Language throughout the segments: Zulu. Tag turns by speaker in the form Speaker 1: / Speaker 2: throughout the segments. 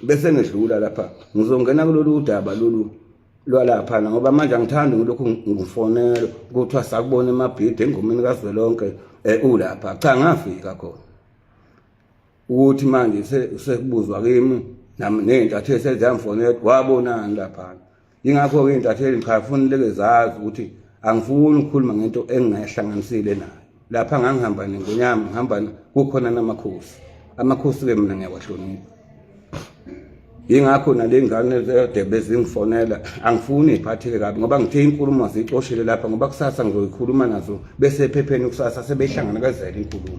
Speaker 1: bese ngidlula lapha ngizongena kulolu daba lolu lwalapha ngoba manje angithandi ngilokhu ngifonela ukuthi asakubona eMabhida engomeni kaZwelonke ulapha cha ngafika khona ukuthi manje sekubuzwa kimi nami nentathe seziyamfonela wabonani lapha ingakho ke intatheli ngifuna leke zazi ukuthi angifuni ukukhuluma ngento engingayihlanganisile nayo lapha ngangihamba nengonyama ngihamba kukhona amakhosi ke mina ngiyawahlonipha ingakho nale ngane zedebe zingifonela angifuni iphatheke kabi ngoba ngithe inkulumo zixoshele lapha ngoba kusasa ngizoyikhuluma nazo bese ephepheni kusasa sebehlangana kazela inkulumo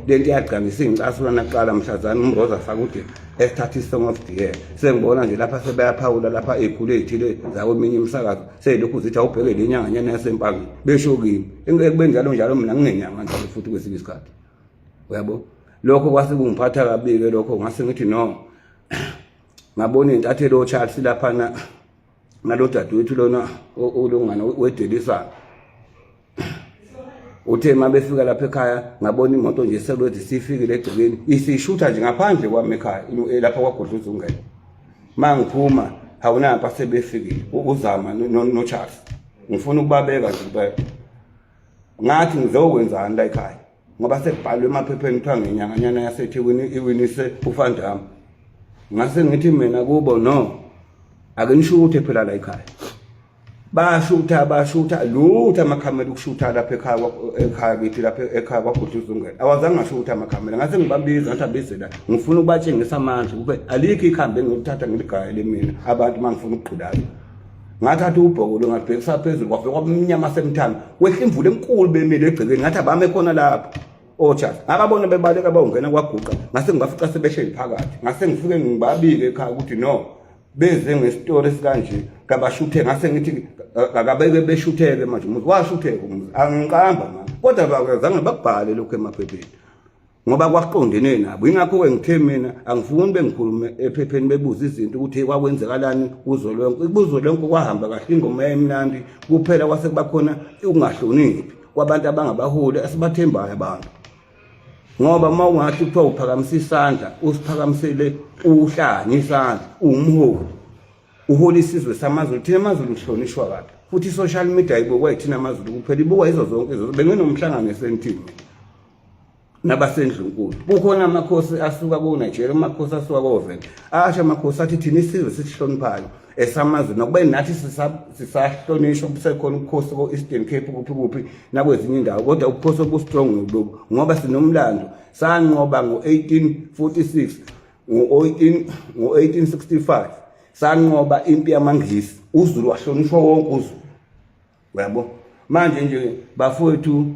Speaker 1: lento iyagcamisa ingicasula naqala mhlazana uMroza fakude esithatha isong of the year sengibona nje lapha sebeyaphawula lapha ekhulu ezithile zakweminye imisakazo selokhu zithi awubheke lenyanga nyana yasempangeni besho kimi engeke kube njalo mina nginenyanga njalo futhi kwesinye isikhathi uyabo lokho kwase kungiphatha kabi ke lokho ngase ngithi no ngabona intathelo oCharles lapha nalo dadewethu lona olungana wedelisana uthe mabefika lapha ekhaya ngabona imoto nje selwethi sifikile egcekeni isishutha nje ngaphandle kwami ekhaya lapha kwaGodluza ungena mangiphuma hawunapha sebefikile uzama noCharles ngifuna ukubabeka nje impela ngathi ngizokwenzani la ekhaya ngoba sekubhalwe emaphepheni kuthiwa ngenyanga nyana yaseThekwini iwinise uFandama ngase ngithi mina kubo no ake nishuthe phela la ekhaya bashutha lutho amakhamera ukushutha lapha ekhaya kithi lapha ekhaya kwaGodluza ungena awazange ngashutha amakhamera ngase ngibabiza ngathi abize la ngifuna ukubatshengisa amandla kube alikho ikhambe ngilithatha ngiligayele mina abantu mangifuna ukuqhudala ngathatha ubhokolo ngabhekisa phezulu kwafika kwamnyama semthanga wehla imvula enkulu bemile egcekeni ngathi abame khona lapho oCharles ababona bebaleka bawungena kwaguqa ngase ngibafica sebehleli phakathi ngase ngifike ngibabike ekhaya ukuthi no beze ngestory sikanje kabashuthe ngase ngithi akabeke beshutheke manje umuzi washutheka umuzi angiqamba manje kodwa bazange bakubhale lokho emaphepheni ngoba kwaqondene nabo ingakho ke ngithe mina angifuni bengikhulume ephepheni bebuza izinto ukuthi kwakwenzekalani kuzolonke kwahamba kahle ingoma emnandi kuphela kwase kubakhona ukungahloniphi kwabantu abangabaholi asibathembayo abantu ngoba mawungathi kuthiwa uphakamisa isandla usiphakamisele uhlanye isandla umholi uholi isizwe samaZulu thina amaZulu uhlonishwa kabi futhi social media ibukwa yithina amaZulu kuphela ibukwa izo zonke izo benginomhlangano esentini nabasendlunkulu kukhona amakhosi asuka kuNigeria amakhosi asuka koVenda asha amakhosi athi thina isizwe sihloniphayo esamaZulu nokuba nathi sisahlonishwa kusekhona ukhosi ko-Eastern Cape kuphi nakwezinye indawo kodwa ukhosi obustrong ngobu ngoba sinomlando sanqoba ngo-1846 ngo-1865 sanqoba impi yamaNgisi uZulu wahlonishwa wonke uZulu uyabo manje nje bafowethu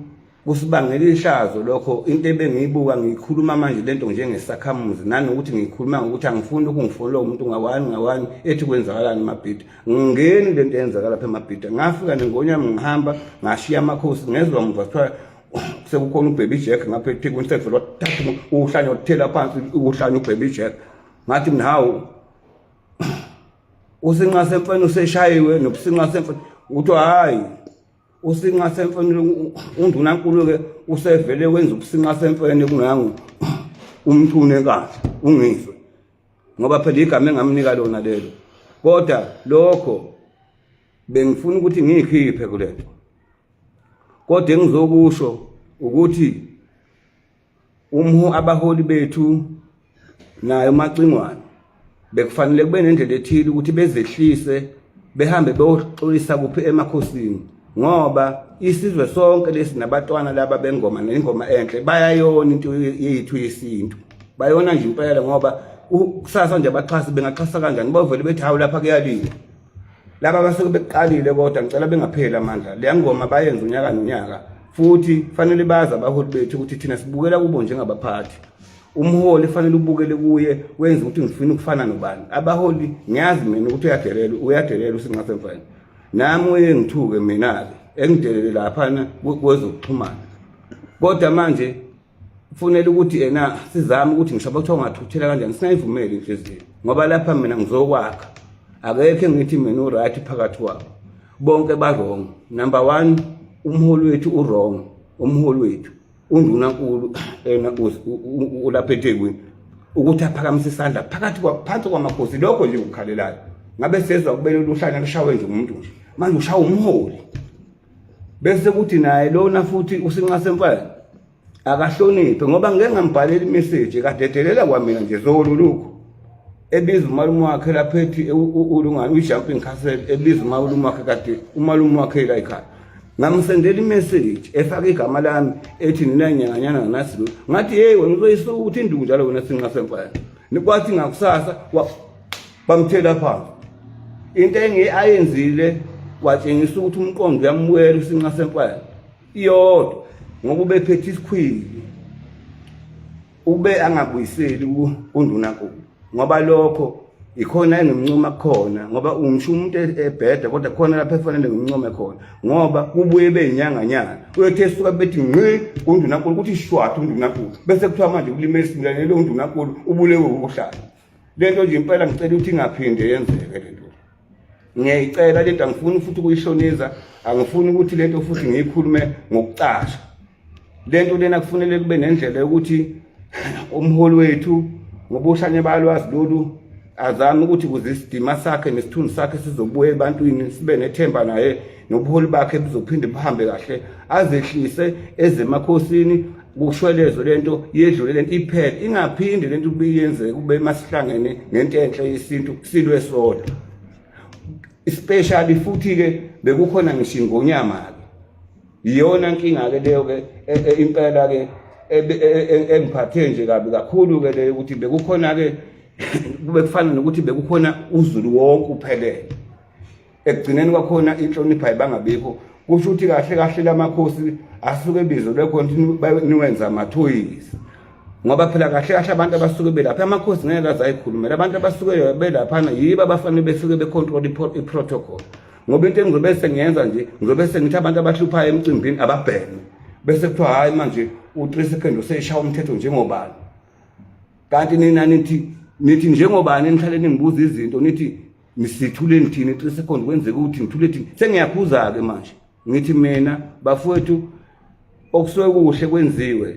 Speaker 1: kusibangela ihlazo lokho into ebengiyibuka ngikhuluma manje lento njengesakhamuzi nanokuthi ngikhuluma ngokuthi angifuni ukungifonela umuntu ngawani ethi kwenzakalani eMabhida ngingeni lento eyenzakala lapha eMabhida ngafika nengonyama ngihamba ngashiya amakhosi ngezwe umva kuthiwa sekukhona uBaby Jack ngapha eThekwini sekuvela wathatha uhlanya wathela phansi uhlanya uBaby Jack ngathi mina hawu usinqa semfene useshayiwe nobusinqa semfene uthi hayi usinqa semfene undunankulu ke usevele wenza ubusinqa semfene kungangu umthune kahle ungizwe ngoba phela igama engamnika lona lelo kodwa lokho bengifuna ukuthi ngiyikhiphe kulento kodwa engizokusho ukuthi abaholi bethu nayo macingwane bekufanele kube nendlela ethile ukuthi bezehlise behambe beyoxolisa kuphi emakhosini ngoba isizwe sonke lesi nabatwana laba bengoma nengoma enhle bayayona into yethu yesintu bayona nje impela ngoba kusasa nje abaxhasi bengaxhasa kanjani bavele bethi hawu lapha kuyaliwa laba basuke beqalile kodwa ngicela bengaphela amandla le ngoma bayenza unyaka nonyaka futhi fanele baza abaholi bethu ukuthi thina sibukela kubo njengabaphathi umholi fanele ubukele kuye wenza ukuthi ngifuna ukufana nobani abaholi ngiyazi mina ukuthi uyadelela usingasemfana nami uyengithuke mina ke engidelele lapha kwezokuxhumana kodwa manje kufanele ukuthi sizame ukuthi ngishaba kuthiwa ngathuthela kanjani singayivumeli inhliziyo ngoba lapha mina ngizokwakha akekho ngithi mina uright phakathi kwabo bonke ba-wrong number 1 umholi wethu u-wrong umholi wethu undunankulu ulapha eThekwini ukuthi aphakamise isandla phakathi phansi kwamakhosi lokho nje ukukhalelayo ngabe sezwa kubele uhlanya lishawe nje umuntu nje manje ushawa umholi bese kuthi naye lona futhi usinqasemfana akahloniphe ngoba ngeke ngambhalela imessage kadedelela kwamina nje zolulukho ebiza umalume wakhe lapha ethi ulungani ujumping castle ebiza umalume wakhe kade umalume wakhe la ekhaya ngamsendela imessage efaka igama lami ethi nina nyanganyana nasi ngathi hey wena uzoyisuka ukuthi induku njalo wena sinqasemfana nikwathi ngakusasa bamthela phansi into engiyayenzile watshengisa ukuthi umqondo uyamwela usinqasemfana iyodwa ngoba ubephethe isikhwili ube angabuyiseli kundunankulu ngoba lokho ikhona enomncuma khona ngoba umsho umuntu ebheda kodwa khona lapha efanele ngimncome khona ngoba kubuye beyinyanganyana uyethe suka bethi ngqi kundunankulu ukuthi shwathu undunankulu bese kuthiwa manje ulimele isimilane lo undunankulu ubulewe ukuhlala lento nje impela ngicela ukuthi ingaphinde yenzeke lento ngiyayicela lento angifuni futhi ukuyishoniza angifuni ukuthi lento futhi ngiyikhulume ngokucasha lento lena kufanele kube nendlela yokuthi umholi wethu ngobushanye balwazi lolu azama ukuthi kuze isidima sakhe nesithunzi sakhe sizobuya ebantwini sibe nethemba naye nobuholi bakhe buzophinde buhambe kahle azehlise ezemakhosini kushwelezo lento yedlule lento iphele ingaphinde lento kubiyenze kube masihlangene ngento enhle yesintu silwe sodwa especially futhi ke bekukhona ngisho ingonyama ke iyona inkinga ke leyo ke impela ke engiphathe nje kabi kakhulu ke leyo ukuthi bekukhona ke kube kufana nokuthi bekukhona uZulu wonke uphelele ekugcineni kwakhona inhlonipho ayibangabikho kusho ukuthi kahle kahle lamakhosi asuke bizo lekhonti niwenza amathoyisi ngoba phela kahle kahle abantu abasuke belapha amakhosi ngeke azayikhulumela abantu abasuke belapha yiba abafanele besuke becontrol iprotocol ngoba into engizobe sengiyenza nje ngizobe sengithi abantu abahluphayo emcimbini ababhene bese kuthiwa hayi manje u3 seconds useshaya umthetho njengobani kanti nina nithi njengobani nihlale ningibuza izinto nithi nisithule nithini 3 seconds kwenzeka ukuthi ngithule thini sengiyakhuza ke manje ngithi mina bafowethu okusuke kuhle kwenziwe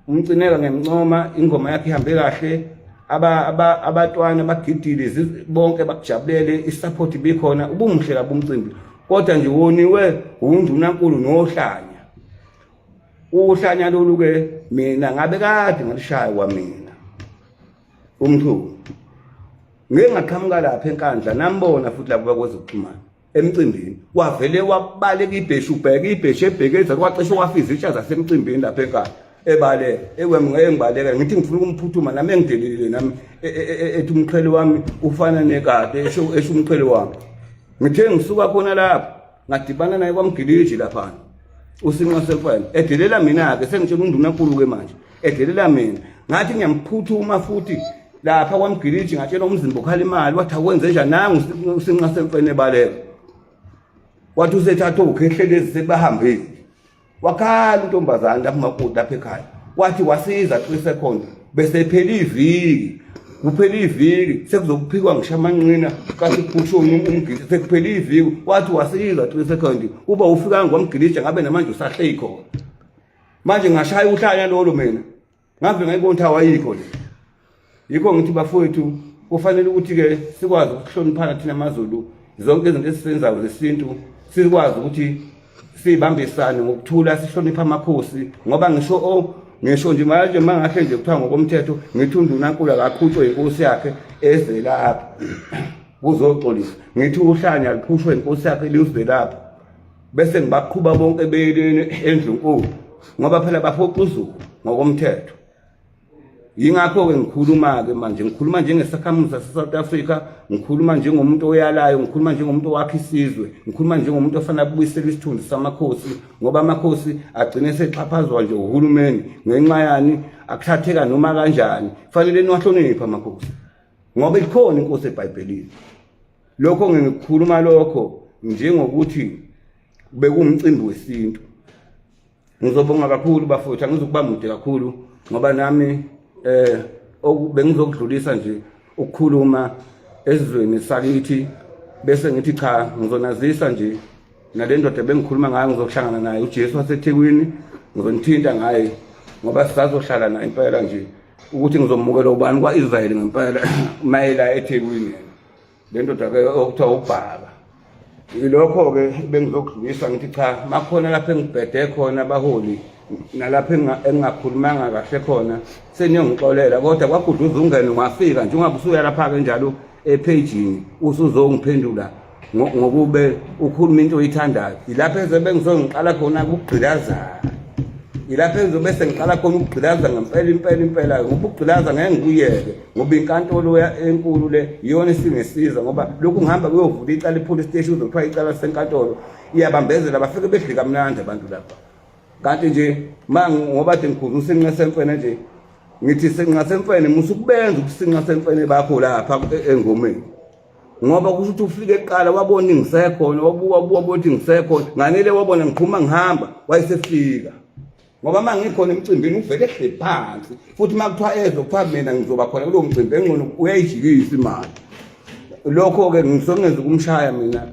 Speaker 1: umcineka ngemncoma ingoma yakhe ihambe kahle abatwana bagidile bonke bakujabulele isupport bikhona ubumuhle kabumcimbi kodwa nje woniwe undunankulu nohlanya uhlanya lolu ke mina ngabe kade ngalishaya kwamina umthu ngeke ngaqhamuka lapha enkandla nambona futhi lapho bakwezokuxhumana emcimbini wavele wabaleka ibheshu ubheka ibheshu ebhekeza kwaxesha wafiza ishaza semcimbini lapha enkandla ebale ngeke ngibaleka ngithi ngifuna ukumphuthuma nami engidelile nami ethi umqhele wami ufana nekade esho umqhele wami ngithe ngisuka khona lapha ngadibana naye kwamgiliji lapha usinqasemfana edelela mina ke sengitshela undunankulu ke manje edelela mina ngathi ngiyamphutuma futhi lapha kwamgiliji ngatshela umzimba ukhala imali wathi akwenze njani nangu usinqasemfana ebaleka wathi usethatha ukhehlelezi sebahambile wakhala untombazana lapha makude lapha ekhaya wathi wasiza 3 seconds bese phela iviki kuphela iviki sekuzokuphikwa ngishamanqina kasi kushoni umgiliji sekuphela iviki wathi wasiza 3 seconds uba ufika ngomgiliji ngabe namanje usahle ikhona manje ngashaya uhlanya lolo mina ngave ngayibona ukuthi awayikho le yikho ngithi bafowethu kufanele ukuthi ke sikwazi ukuhloniphana thina amaZulu zonke izinto esizenzayo zesintu sikwazi ukuthi sibambisane ngokuthula sihlonipha amakhosi ngoba ngisho nje manje mangahle nje kuthiwa ngokomthetho ngithi undunankulu akaqhutshwe inkosi yakhe eze lapha kuzoxolisa ngithi uhlanya liqhushwe inkosi yakhe lize lapha bese ngibaqhuba bonke beleni endlunkulu ngoba phela baphoqa uZulu ngokomthetho yingakho ke ngikhuluma ke manje ngikhuluma njengesakhamuzi sase-South Africa ngikhuluma njengomuntu oyalayo ngikhuluma njengomuntu wakhe isizwe ngikhuluma njengomuntu ofana ukubuyisela isithunzi samakhosi ngoba amakhosi agcine sexhaphazwa nje uhulumeni ngenxa yani akuthatheka noma kanjani fanele niwahloniphe amakhosi ngoba ikhona inkosi eBhayibhelini lokho ngikukhuluma lokho njengokuthi bekumcimbi wesintu ngizobonga kakhulu bafowethu angizokuba mude kakhulu ngoba nami bengizokudlulisa nje ukukhuluma esizweni sakithi bese ngithi cha ngizonazisa nje nale ndoda bengikhuluma ngayo ngizohlangana naye uJesu waseThekwini ngizonithinta ngaye ngoba sizazohlala naye impela nje ukuthi ngizomukela ubani kwa-Israel ngempela mayela eThekwini le ndoda-ke okuthiwa ubhaba. Ilokho-ke bengizokudlulisa ngithi cha makhona lapho engibhede khona abaholi nalapho engingakhulumanga kahle khona seniyongixolela kodwa kwaGudluza ungene wafika nje ungabe usuya lapha-ke njalo ephejini usuzongiphendula ngokube ukhuluma into oyithandayo. Yilapho ezobe ngizongiqala khona ukugqilazana, yilapho ezobe sengiqala khona ukugqilaza ngempela ngoba ukugqilaza ngeke ngikuyeke ngoba inkantolo enkulu le iyona isingesiza ngoba lokhu ngihamba kuyovula icala i-police station uzothiwa icala senkantolo iyabambezela bafike bedli kamnandi abantu lapha. Kanti nje ngoba ade ngikhuluma usinqa semfene nje ngithi sinqa semfene musukubenza ukusinqa semfene bakho lapha engomeni ngoba kusho ukuthi ufike eqala wabona ngisekhona wabuka ukuthi ngisekhona nganele wabona ngiqhuma ngihamba wayesefika ngoba mangikhona emcimbini uvele ehle phansi futhi makuthiwa kuthiwa mina ngizoba khona kulo mcimbi engcono uyayijikisa imali. Lokho-ke ngisongeza ukumshaya mina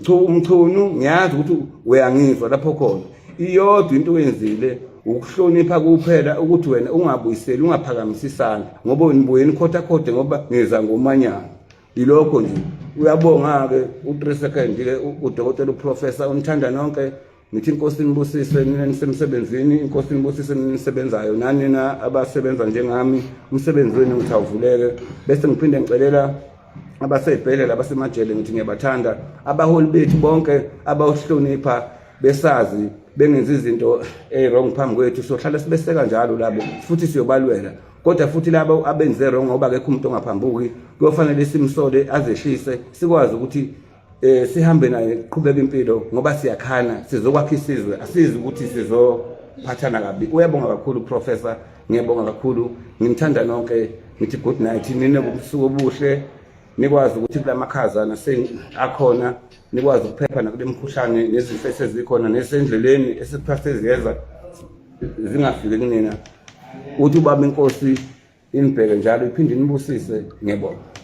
Speaker 1: umchunu ngiyazi ukuthi uyangizwa lapho khona. Iyodwa into oyenzile ukuhlonipha kuphela ukuthi wena ungabuyiseli ungaphakamisa isandla ngoba wenibuyeni khotha ngoba ngiza ngomanyana. Yilokho nje. Uyabonga-ke u-3 second-ke udokotela uprofessor unithanda nonke. Ngithi inkosi nibusise nina nisemsebenzini, inkosi nibusise nisebenzayo nanina abasebenza njengami umsebenzi wenu ngithi awuvuleke. Bese ngiphinde ngicelela abaseyibhedlela abasemajele ngithi ngiyabathanda abaholi bethu bonke abawuhlonipha besazi bengenza izinto wrong phambi kwethu sohlala sibeseka njalo labo futhi siyobalwela kodwa futhi labo abenze wrong ngoba akekho umuntu ongaphambuki kuyofanele simsole azehlise sikwazi ukuthi sihambe naye qhubeka impilo ngoba siyakhana sizokwakha isizwe asizi ukuthi sizophathana kabi. Uyabonga kakhulu professor, ngiyabonga kakhulu, ngimthanda nonke ngithi good night nine ngobusuku obuhle nikwazi ukuthi kulamakhazana akhona nikwazi ukuphepha nakule mkhuhlane nezifo esezikhona nesendleleni esiphathe ziyeza zingafiki kunina uthi ubaba inkosi inibheke njalo iphinde nibusise. Ngiyabonga.